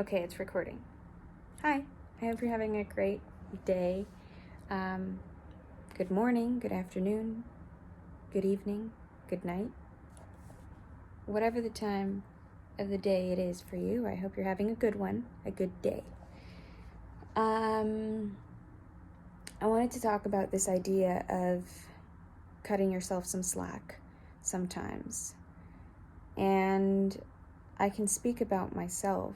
Okay, it's recording. Hi, I hope you're having a great day. Good morning, good afternoon, good evening, good night. Whatever the time of the day it is for you, I hope you're having a good one, a good day. I wanted to talk about this idea of cutting yourself some slack sometimes. And I can speak about myself.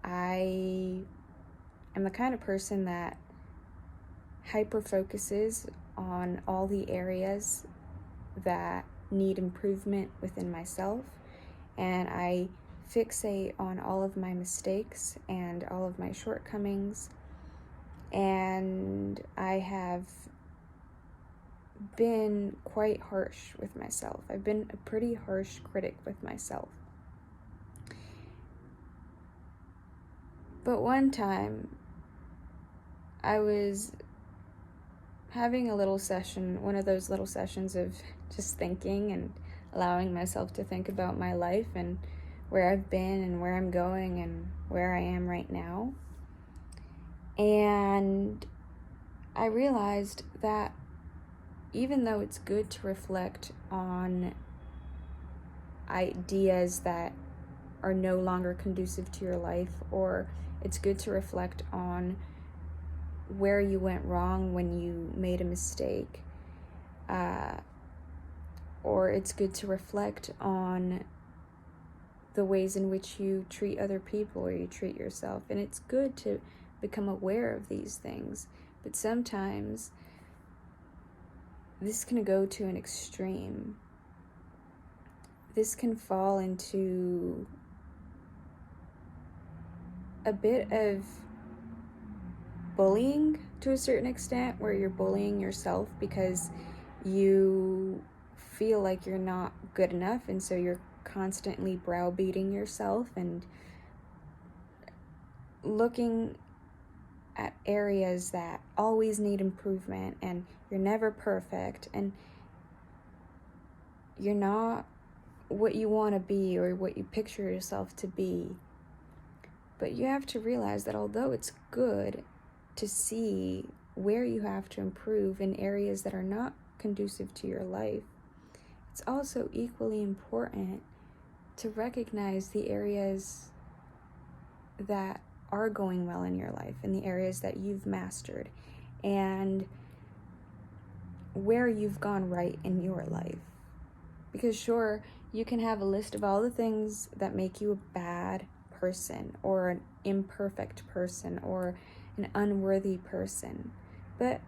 I am the kind of person that hyper focuses on all the areas that need improvement within myself, and I fixate on all of my mistakes and all of my shortcomings, and I have been quite harsh with myself. I've been a pretty harsh critic with myself. But one time, I was having a little session, one of those little sessions of just thinking and allowing myself to think about my life and where I've been and where I'm going and where I am right now. And I realized that even though it's good to reflect on ideas that are no longer conducive to your life, or it's good to reflect on where you went wrong when you made a mistake, or it's good to reflect on the ways in which you treat other people or you treat yourself, and it's good to become aware of these things. But sometimes this can go to an extreme. This can fall into a bit of bullying to a certain extent, where you're bullying yourself because you feel like you're not good enough, and so you're constantly browbeating yourself and looking at areas that always need improvement, and you're never perfect, and you're not what you want to be or what you picture yourself to be. But you have to realize that although it's good to see where you have to improve in areas that are not conducive to your life, it's also equally important to recognize the areas that are going well in your life and the areas that you've mastered and where you've gone right in your life. Because sure, you can have a list of all the things that make you a bad person or an imperfect person or an unworthy person, but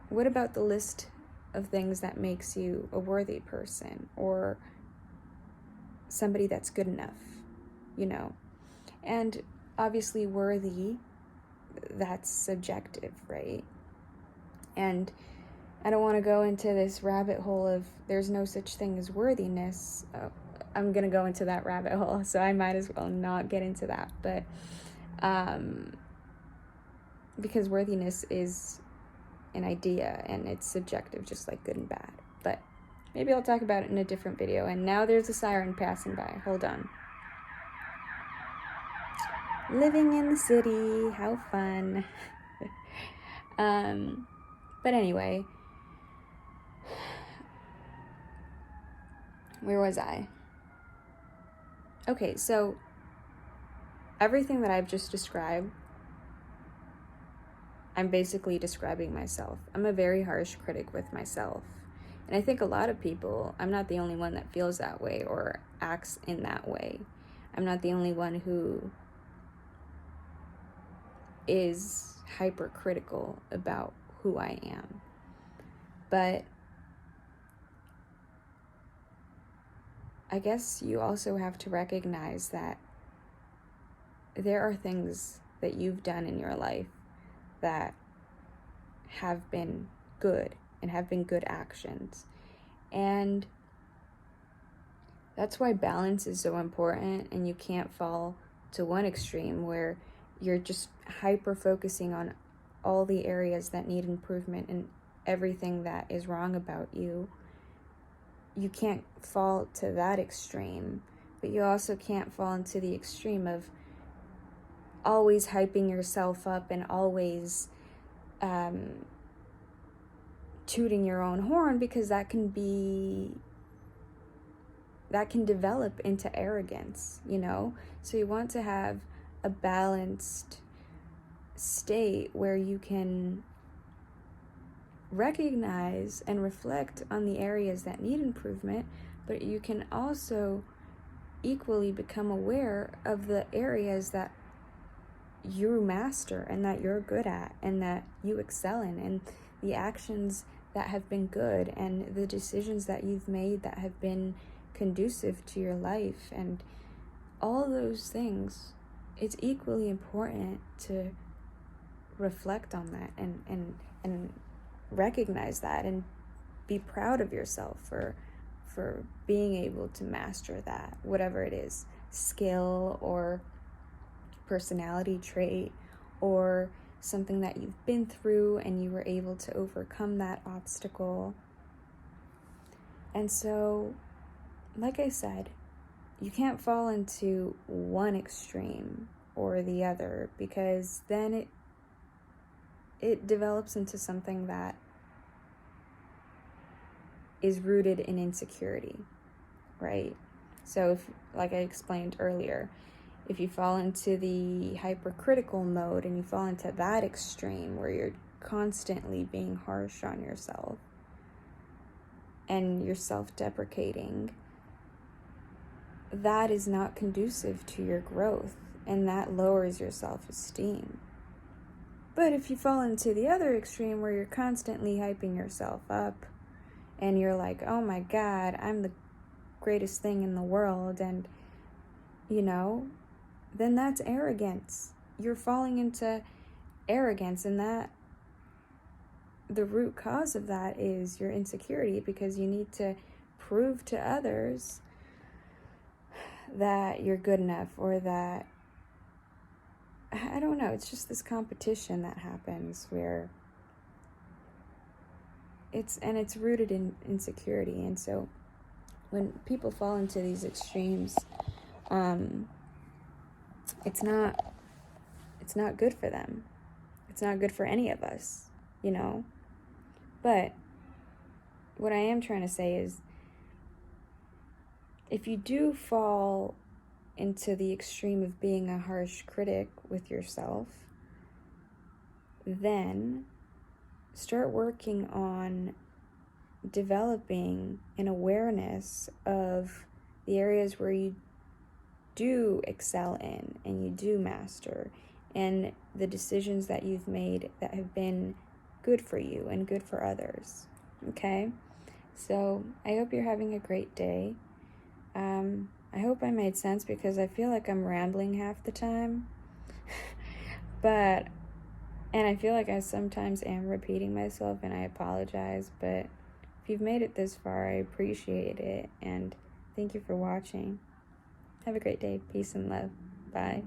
what about the list of things that makes you a worthy person or somebody that's good enough, And obviously worthy, that's subjective, right? And I don't want to go into this rabbit hole of there's no such thing as worthiness. I'm going to go into that rabbit hole, so I might as well not get into that. But because worthiness is an idea and it's subjective, just like good and bad. But maybe I'll talk about it in a different video. And now there's a siren passing by. Hold on. Living in the city, how fun. But anyway, where was I? Okay, so everything that I've just described, I'm basically describing myself. I'm a very harsh critic with myself. And I think a lot of people, I'm not the only one that feels that way or acts in that way. I'm not the only one who is hypercritical about who I am. But I guess you also have to recognize that there are things that you've done in your life that have been good and have been good actions. And that's why balance is so important, and you can't fall to one extreme where you're just hyper focusing on all the areas that need improvement and everything that is wrong about you. You can't fall to that extreme But you also can't fall into the extreme of always hyping yourself up and always tooting your own horn, because that can develop into arrogance, you know? So you want to have a balanced state where you can recognize and reflect on the areas that need improvement, but you can also equally become aware of the areas that you master and that you're good at and that you excel in, and the actions that have been good and the decisions that you've made that have been conducive to your life, and all those things. It's equally important to reflect on that and recognize that and be proud of yourself for being able to master that, whatever it is, skill or personality trait or something that you've been through and you were able to overcome that obstacle. And so, like I said, you can't fall into one extreme or the other, because then it develops into something that is rooted in insecurity, right? So if, like I explained earlier, if you fall into the hypercritical mode and you fall into that extreme where you're constantly being harsh on yourself and you're self-deprecating, that is not conducive to your growth, and that lowers your self-esteem. But if you fall into the other extreme where you're constantly hyping yourself up and you're like, oh my God, I'm the greatest thing in the world, and, you know, then that's arrogance. You're falling into arrogance, and that the root cause of that is your insecurity, because you need to prove to others that you're good enough, or that, I don't know, it's just this competition that happens where it's rooted in insecurity. And so when people fall into these extremes, it's not good for them. It's not good for any of us, you know? But what I am trying to say is, if you do fall into the extreme of being a harsh critic with yourself, then start working on developing an awareness of the areas where you do excel in and you do master, and the decisions that you've made that have been good for you and good for others. Okay? So I hope you're having a great day. I hope I made sense, because I feel like I'm rambling half the time. And I feel like I sometimes am repeating myself, and I apologize, but if you've made it this far, I appreciate it, and thank you for watching. Have a great day. Peace and love. Bye.